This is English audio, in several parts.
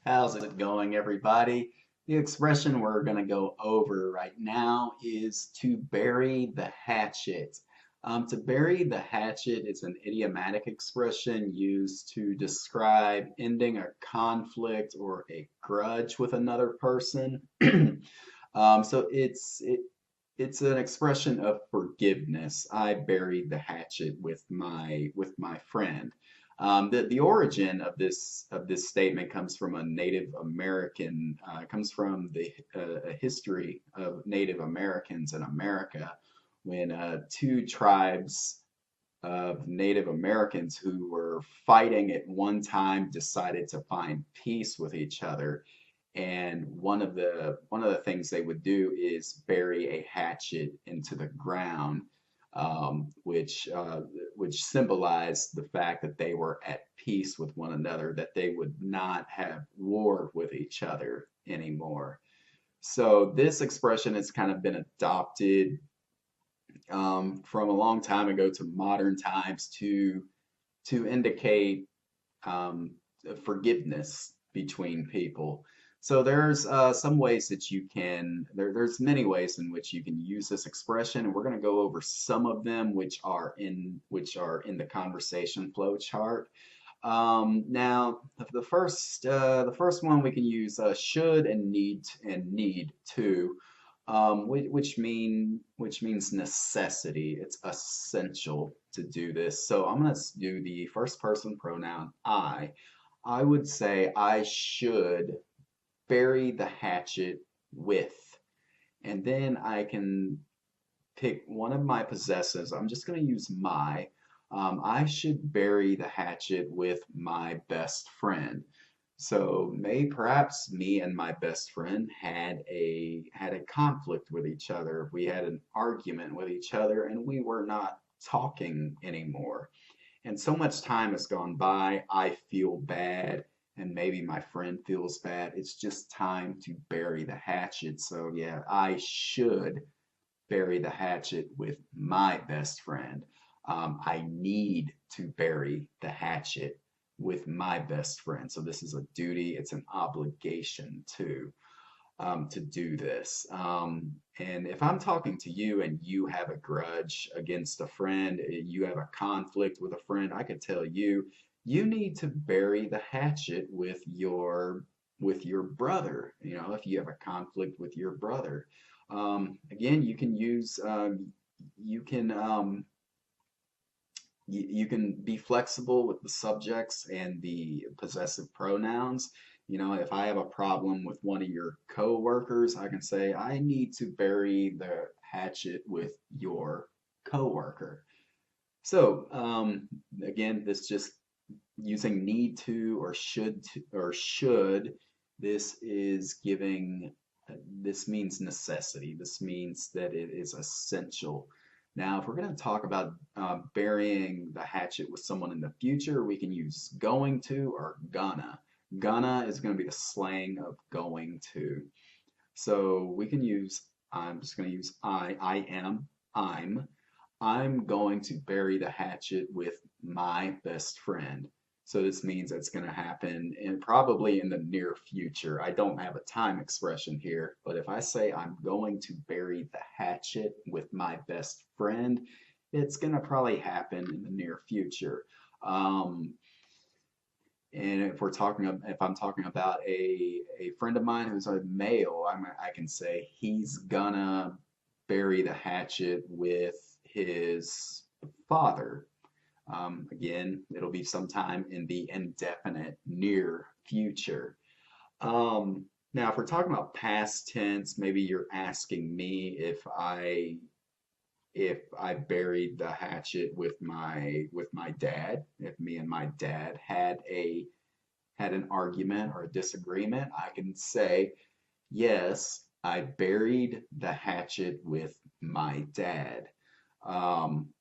How's it going, everybody? The expression we're going to go over right now is to bury the hatchet. To bury the hatchet is an idiomatic expression used to describe ending a conflict or a grudge with another person. So it's an expression of forgiveness. I buried the hatchet with my friend. The origin of this statement comes from a Native American, comes from the a history of Native Americans in America when two tribes of Native Americans who were fighting at one time decided to find peace with each other. And one of the things they would do is bury a hatchet into the ground, um, which uh, which symbolized the fact that they were at peace with one another, that they would not have war with each other anymore. So this expression has kind of been adopted from a long time ago to modern times to indicate um, forgiveness between people. So there's some ways that there's many ways in which you can use this expression, and we're going to go over some of them which are in the conversation flow chart. Now, the first one we can use should and need to, which means necessity. It's essential to do this. So I'm going to do the first person pronoun I. I would say I should bury the hatchet with, and then I can pick one of my possessives. I'm just going to use my. I should bury the hatchet with my best friend. So perhaps me and my best friend had a conflict with each other. We had an argument with each other, and we were not talking anymore. And so much time has gone by, I feel bad, and maybe my friend feels bad. It's just time to bury the hatchet. So, yeah, I should bury the hatchet with my best friend. I need to bury the hatchet with my best friend. So, this is a duty, it's an obligation to do this. And if I'm talking to you and you have a grudge against a friend, you have a conflict with a friend, I could tell you, you need to bury the hatchet with your brother. If you have a conflict with your brother, again, you can you can be flexible with the subjects and the possessive pronouns. If I have a problem with one of your coworkers, I can say, I need to bury the hatchet with your coworker. So, again, this just using need to or should. This is giving, this means necessity. This means that it is essential. Now, if we're going to talk about burying the hatchet with someone in the future, we can use going to or gonna. Gonna is going to be the slang of going to. So we can use, I'm just going to use I am, I'm going to bury the hatchet with my best friend. So this means it's going to happen probably in the near future. I don't have a time expression here, but if I say I'm going to bury the hatchet with my best friend, it's going to probably happen in the near future. Um, and if I'm talking about a friend of mine who's a male, I can say he's gonna bury the hatchet with his father. Again, it'll be sometime in the indefinite near future. Now, if we're talking about past tense, maybe you're asking me if I buried the hatchet with my dad, if me and my dad had an argument or a disagreement, I can say, yes, I buried the hatchet with my dad. Um,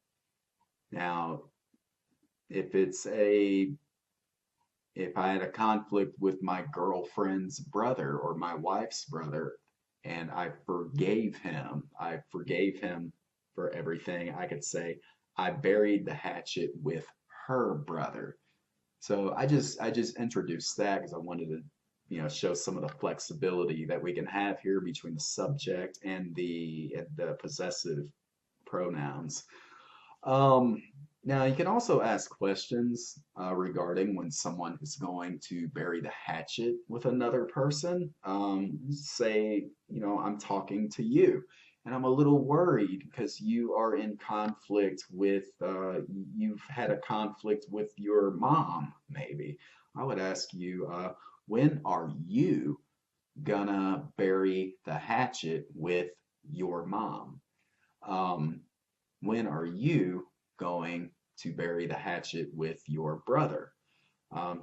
Now, if it's a if I had a conflict with my girlfriend's brother or my wife's brother, and I forgave him for everything, I could say I buried the hatchet with her brother. So I just introduced that because I wanted to show some of the flexibility that we can have here between the subject and the possessive pronouns. Um, Now, you can also ask questions regarding when someone is going to bury the hatchet with another person. Say, I'm talking to you, and I'm a little worried because you are in conflict you've had a conflict with your mom, maybe. I would ask you, when are you gonna bury the hatchet with your mom? Um, when are you going to bury the hatchet with your brother?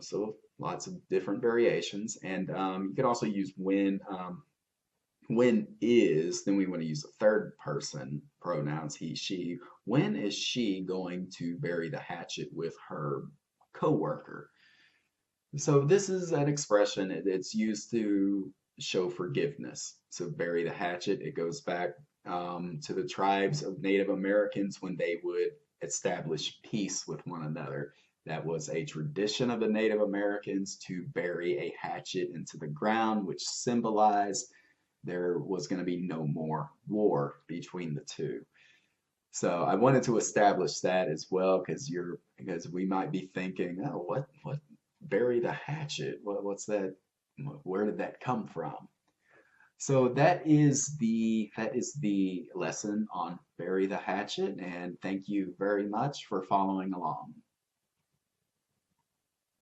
So lots of different variations. And you could also use when is, then we want to use the third person pronouns, he, she. When is she going to bury the hatchet with her coworker? So this is an expression, it's used to show forgiveness. So bury the hatchet, it goes back to the tribes of Native Americans when they would establish peace with one another. That was a tradition of the Native Americans to bury a hatchet into the ground, which symbolized there was going to be no more war between the two. So I wanted to establish that as well because we might be thinking, oh, what bury the hatchet? What's that? Where did that come from? So that is the lesson on bury the hatchet, and thank you very much for following along.